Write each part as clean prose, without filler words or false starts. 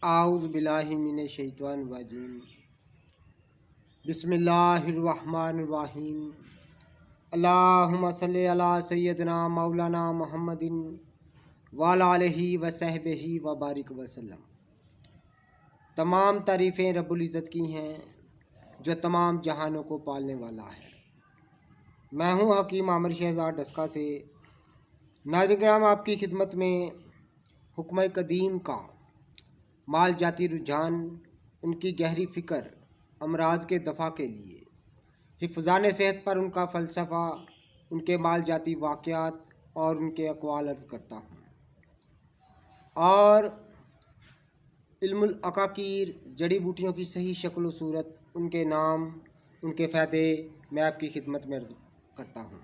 आऊज़ु बिल्लाहि मिनश शैतानिर रजीम। बिस्मिल्लाहिर्रहमानिर्रहीम। अल्लाहुम्मा सल्लि अला सय्यदिना मौलाना मुहम्मदिन व अला आलिहि व सहबिहि व बारिक वसल्लम। तमाम तारीफ़ें रब्बुल इज़्ज़त की हैं जो तमाम जहानों को पालने वाला है। मैं हूँ हकीम आमिर शहज़ाद डस्का से। नाज़रीन किराम, आपकी खिदमत में हुक्म कदीम का माल जाती रुझान, उनकी गहरी फ़िक्र, अमराज के दफ़ा के लिए, हिफ़्ज़ान सेहत पर उनका फ़लसफ़ा, उनके माल जाती वाक़यात और उनके अक़वाल अर्ज़ करता हूँ। और इल्मुल अकाकीर, जड़ी बूटियों की सही शक्ल व सूरत, उनके नाम, उनके फ़ायदे मैं आपकी खिदमत में अर्ज़ करता हूँ।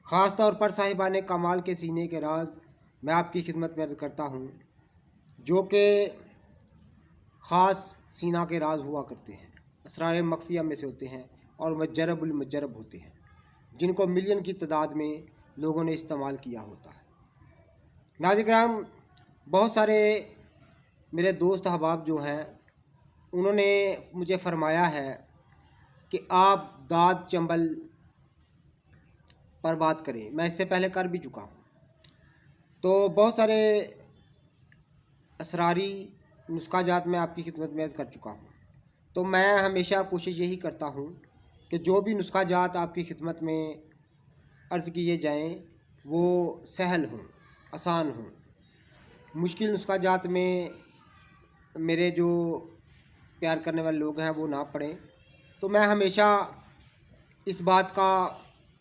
ख़ास तौर पर साहिबान कमाल के सीने के राज मैं आपकी खिदमत में अर्ज़ करता हूँ, जो कि ख़ास सीना के राज हुआ करते हैं, असरार मख्फिया में से होते हैं और मजरबुल मुजरब होते हैं, जिनको मिलियन की तादाद में लोगों ने इस्तेमाल किया होता है। नाज़रीन किराम, बहुत सारे मेरे दोस्त अहबाब जो हैं, उन्होंने मुझे फ़रमाया है कि आप दाद चंबल पर बात करें। मैं इससे पहले कर भी चुका हूँ। तो बहुत सारे असरारी नुस्खा जात मैं आपकी खिदमत में अर्ज़ कर चुका हूँ। तो मैं हमेशा कोशिश यही करता हूँ कि जो भी नुस्खा जात आपकी खिदमत में अर्ज़ किए जाएँ वो सहल हों, आसान हों। मुश्किल नुस्खा जात में मेरे जो प्यार करने वाले लोग हैं वो ना पढ़ें। तो मैं हमेशा इस बात का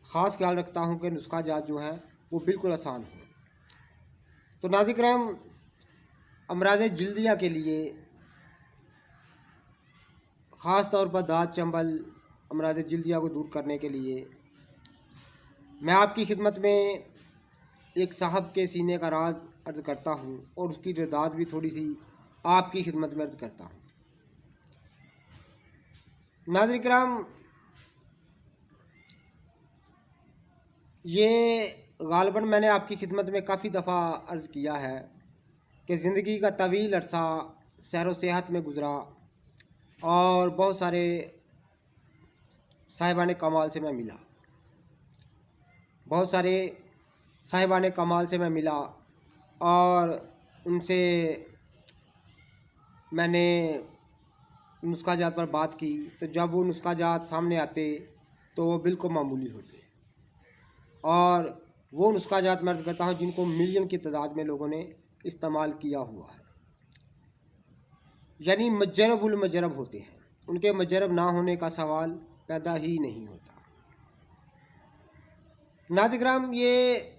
ख़ास ख्याल रखता हूँ कि नुस्खा जात जो हैं वो बिल्कुल आसान हो। तो नाज़रीन किराम, अमराज़ जिल्दिया के लिए ख़ास तौर पर दाद चंबल, अमराज़ जिल्दिया को दूर करने के लिए मैं आपकी खिदमत में एक साहब के सीने का राज अर्ज़ करता हूँ और उसकी रदाद भी थोड़ी सी आपकी खिदमत में अर्ज़ करता हूँ। नाज़रीन किराम, ये गालबन मैंने आपकी खिदमत में काफ़ी दफ़ा अर्ज़ किया है कि ज़िंदगी का तवील अरसा सैर व सेहत में गुज़रा और बहुत सारे साहिबान कमाल से मैं मिला, बहुत सारे साहिबान कमाल से मैं मिला और उनसे मैंने नुस्खा जात पर बात की। तो जब वो नुस्खा जात सामने आते तो वो बिल्कुल मामूली होते और वो नुस्खा जात मैं अर्ज़ करता हूँ जिनको मिलियन की तादाद में लोगों ने इस्तेमाल किया हुआ है, यानी मजरबुल मुजरब होते हैं। उनके मजरब ना होने का सवाल पैदा ही नहीं होता। नाज़रीन किराम, ये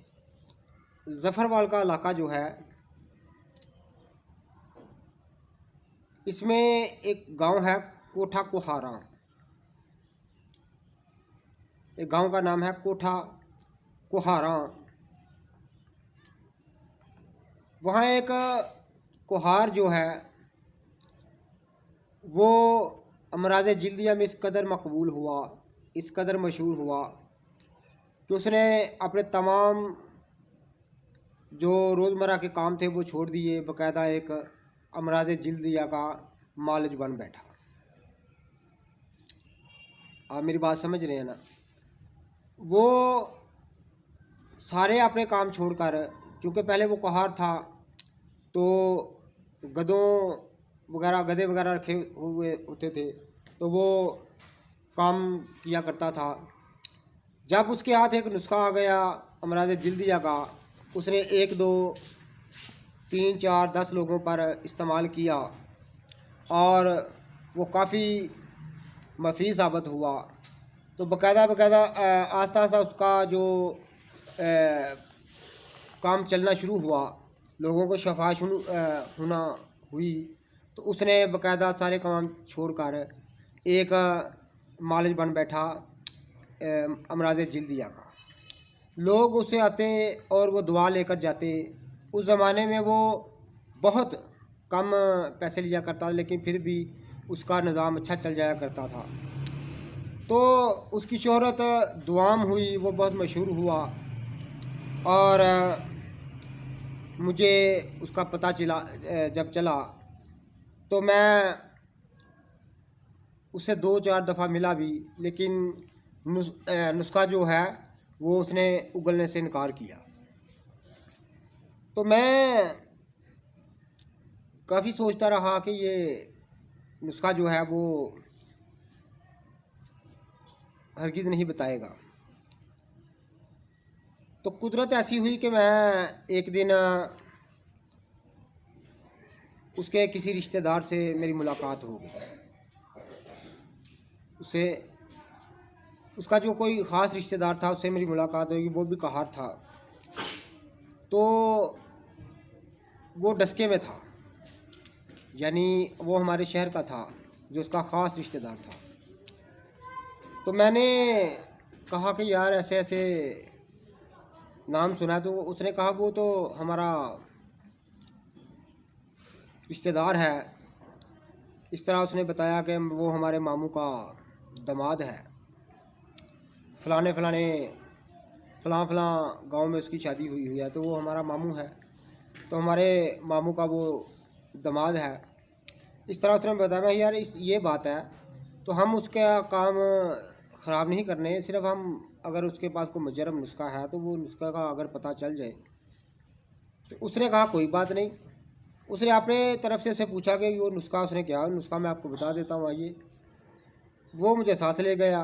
ज़फ़रवाल का इलाका जो है, इसमें एक गांव है कोठा कुहारा। एक गांव का नाम है कोठा कुहारा। वहाँ एक कुहार जो है वो अमराज़ जिल्दिया में इस कदर मकबूल हुआ, इस कदर मशहूर हुआ कि उसने अपने तमाम जो रोज़मर्रा के काम थे वो छोड़ दिए, बाकायदा एक अमराज़ जिल्दिया का मालिज बन बैठा। आप मेरी बात समझ रहे हैं ना? वो सारे अपने काम छोड़कर, चूँकि पहले वो कुहार था तो गधे वगैरह रखे हुए होते थे, तो वो काम किया करता था। जब उसके हाथ एक नुस्खा आ गया अमराज़ जिल्दिया का, उसने 1, 2, 3, 4, 10 लोगों पर इस्तेमाल किया और वो काफ़ी मफीद साबित हुआ। तो बाकायदा आस्ता आस्ता उसका जो काम चलना शुरू हुआ, लोगों को शफा शुरू होना हुई, तो उसने बाकायदा सारे काम छोड़कर एक मालिज बन बैठा अमराज़ जिल्दिया का। लोग उससे आते और वो दुआ लेकर जाते। उस ज़माने में वो बहुत कम पैसे लिया करता, लेकिन फिर भी उसका निज़ाम अच्छा चल जाया करता था। तो उसकी शोहरत दुआम हुई, वो बहुत मशहूर हुआ और मुझे उसका पता चला जब चला तो मैं उसे 2-4 दफ़ा मिला भी, लेकिन नुस्खा जो है वो उसने उगलने से इनकार किया। तो मैं काफ़ी सोचता रहा कि ये नुस्खा जो है वो हरगिज़ नहीं बताएगा। तो कुदरत ऐसी हुई कि मैं एक दिन उसके किसी रिश्तेदार से मेरी मुलाकात हो गई। उसका जो कोई ख़ास रिश्तेदार था उससे मेरी मुलाकात होगी, वो भी कहार था। तो वो डस्के में था, यानी वो हमारे शहर का था जो उसका ख़ास रिश्तेदार था। तो मैंने कहा कि यार ऐसे ऐसे नाम सुना है। तो उसने कहा वो तो हमारा रिश्तेदार है। इस तरह उसने बताया कि वो हमारे मामू का दामाद है, फ़लाँ गांव में उसकी शादी हुई है, तो वो हमारा मामू है, तो हमारे मामू का वो दामाद है। इस तरह उसने बताया। मैं यार ये बात है, तो हम उसका काम ख़राब नहीं करने, सिर्फ हम अगर उसके पास कोई मुजरम नुस्खा है तो वो नुस्खा का अगर पता चल जाए। तो उसने कहा कोई बात नहीं। उसने अपने तरफ से पूछा कि वो नुस्खा, उसने क्या नुस्खा मैं आपको बता देता हूँ, आइए। वो मुझे साथ ले गया।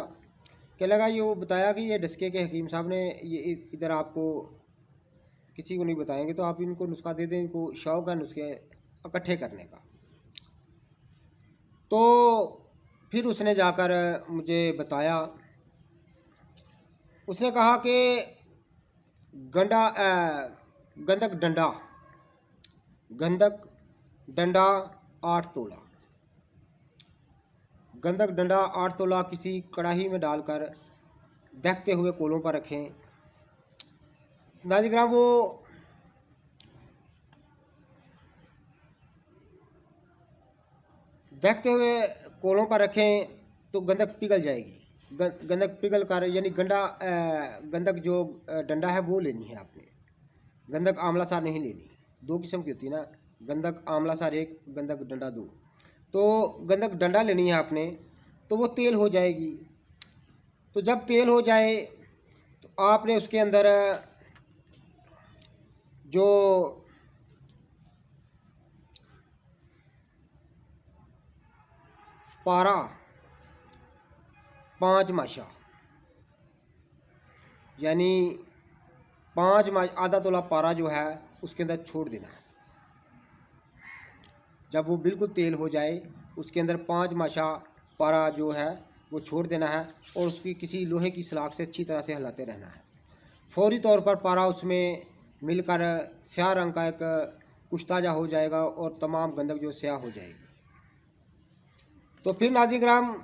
क्या लगा, ये वो बताया कि ये डस्के के हकीम साहब ने ये इधर आपको किसी को नहीं बताएंगे, तो आप इनको नुस्खा दे दें, इनको शौक़ है नुस्खे इकट्ठे करने का। तो फिर उसने जाकर मुझे बताया। उसने कहा कि गंधक डंडा 8 तोला, गंधक डंडा 8 तोला किसी कढ़ाई में डालकर दहकते हुए कोलों पर रखें। नाज़रीन, वो दहकते हुए कोलों पर रखें तो गंधक पिघल जाएगी। गंधक पिघल कर, यानी गंधक जो डंडा है वो लेनी है आपने, गंधक आंवला सार नहीं लेनी। 2 किस्म की होती है ना, गंधक आंवला सार एक, गंधक डंडा 2। तो गंधक डंडा लेनी है आपने, तो वो तेल हो जाएगी। तो जब तेल हो जाए तो आपने उसके अंदर जो पारा 5 माशा, यानी 5 माशा, आधा तोला पारा जो है उसके अंदर छोड़ देना है। जब वो बिल्कुल तेल हो जाए उसके अंदर 5 माशा पारा जो है वो छोड़ देना है, और उसकी किसी लोहे की सलाख से अच्छी तरह से हिलाते रहना है। फौरी तौर पर पारा उसमें मिलकर स्याह रंग का एक कुश्ताजा हो जाएगा और तमाम गंधक जो स्याह हो जाएगी। तो फिर नाज़रीन,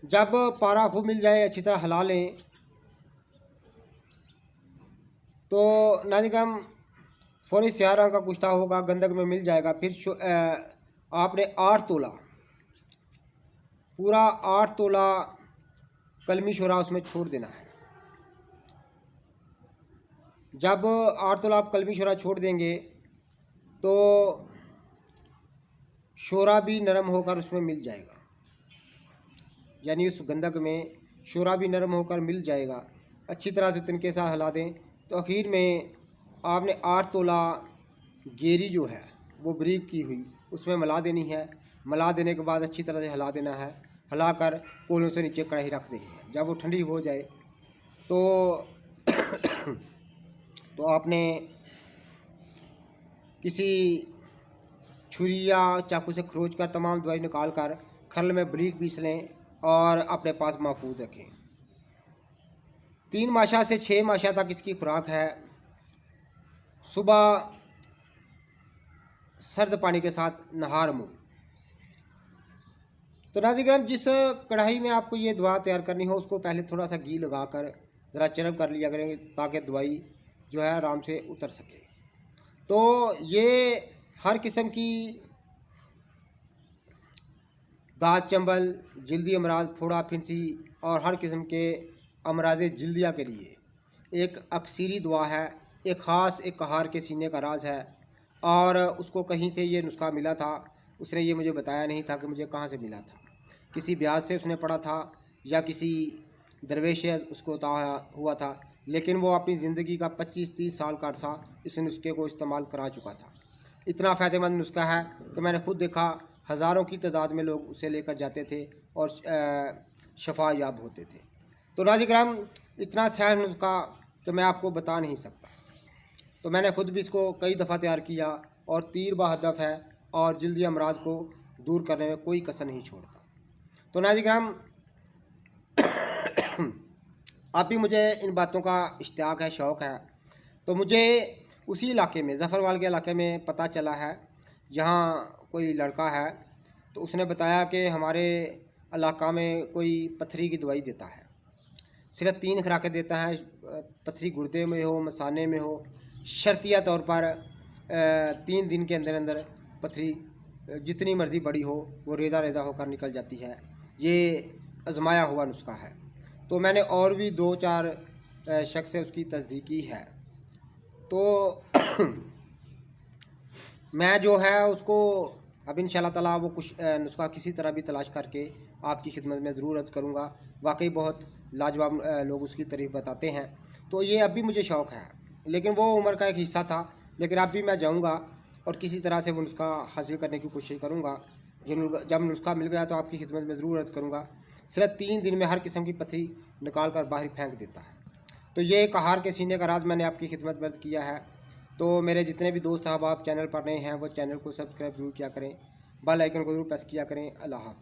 जब पारा खूब मिल जाए, अच्छी तरह हिला लें, तो नाज़रीन फौरी स्याह रंग का कुश्ता होगा, गंधक में मिल जाएगा। फिर आपने 8 तोला, पूरा 8 तोला कलमी शोरा उसमें छोड़ देना है। जब 8 तोला आप कलमी शोरा छोड़ देंगे तो शोरा भी नरम होकर उसमें मिल जाएगा, यानी उस गंधक में शोरा भी नरम होकर मिल जाएगा। अच्छी तरह से तिनके साथ हिला दें। तो आखिर में आपने 8 तोला गेरी जो है वो ब्रीक की हुई उसमें मिला देनी है। मिला देने के बाद अच्छी तरह से हिला देना है। हिलाकर कोलों से नीचे कढ़ाई रख देनी है। जब वो ठंडी हो जाए तो तो आपने किसी छुरी या चाकू से खरोच कर तमाम दवाई निकाल कर खल में ब्रीक पीस लें और अपने पास महफूज रखें। 3 माशा से 6 माशा तक इसकी खुराक है। सुबह सर्द पानी के साथ नहार मुँह। तो नाज़रीन, जिस कढ़ाई में आपको ये दवा तैयार करनी हो उसको पहले थोड़ा सा घी लगाकर ज़रा चरम कर लिया करें, ताकि दवाई जो है आराम से उतर सके। तो ये हर किस्म की दाँत चंबल, जल्दी अमराज, फोड़ा फिंसी और हर किस्म के अमराज जल्दिया के लिए एक अक्सीरी दवा है एक ख़ास एक कहार के सीने का राज है और उसको कहीं से ये नुस्खा मिला था। उसने ये मुझे बताया नहीं था कि मुझे कहाँ से मिला था। किसी ब्याज से उसने पढ़ा था या किसी दरवेश से उसको हुआ था, लेकिन वो अपनी ज़िंदगी का 25-30 साल का अरसा इस नुस्खे को इस्तेमाल करा चुका था। इतना फ़ायदेमंद नुस्खा है कि मैंने खुद देखा, हज़ारों की तादाद में लोग उसे लेकर जाते थे और शफा याब होते थे। तो नाज़रीन, इतना सहज नुस्खा कि मैं आपको बता नहीं सकता। तो मैंने खुद भी इसको कई दफ़ा तैयार किया और तीर बहदफ है और जल्दी अमराज को दूर करने में कोई कसर नहीं छोड़ता। तो नाज़रीन, आप भी मुझे इन बातों का इश्तियाक है, शौक़ है। तो मुझे उसी इलाके में, ज़फ़रवाल के इलाके में पता चला है, जहाँ कोई लड़का है तो उसने बताया कि हमारे इलाका में कोई पथरी की दवाई देता है। सिर्फ 3 खुराकें देता है, पथरी गुर्दे में हो, मसाने में हो, शर्तिया तौर पर 3 दिन के अंदर अंदर पथरी जितनी मर्ज़ी बड़ी हो वो रेज़ा रेज़ा होकर निकल जाती है। ये आजमाया हुआ नुस्खा है। तो मैंने और भी 2-4 शख्स से उसकी तस्दीक की है। तो मैं जो है उसको अब इंशाल्लाह ताला वो कुछ नुस्खा किसी तरह भी तलाश करके आपकी खिदमत में ज़रूर अर्ज़ करूँगा। वाकई बहुत लाजवाब लोग उसकी तारीफ़ बताते हैं। तो ये अब भी मुझे शौक़ है, लेकिन वो उम्र का एक हिस्सा था। लेकिन अब भी मैं जाऊँगा और किसी तरह से वो नुस्खा हासिल करने की कोशिश करूँगा। जब नुस्खा मिल गया तो आपकी खिदमत में ज़रूर अर्ज़ करूँगा। सिर्फ 3 दिन में हर किस्म की पथरी निकाल कर बाहर फेंक देता है। तो ये कहार के सीने का राज मैंने आपकी खिदमत में अर्ज़ किया है। तो मेरे जितने भी दोस्त अहबाब चैनल पर नए हैं वो चैनल को सब्सक्राइब ज़रूर किया करें, बेल आइकन को ज़रूर प्रेस किया करें। अल्लाह हाफ़िज़।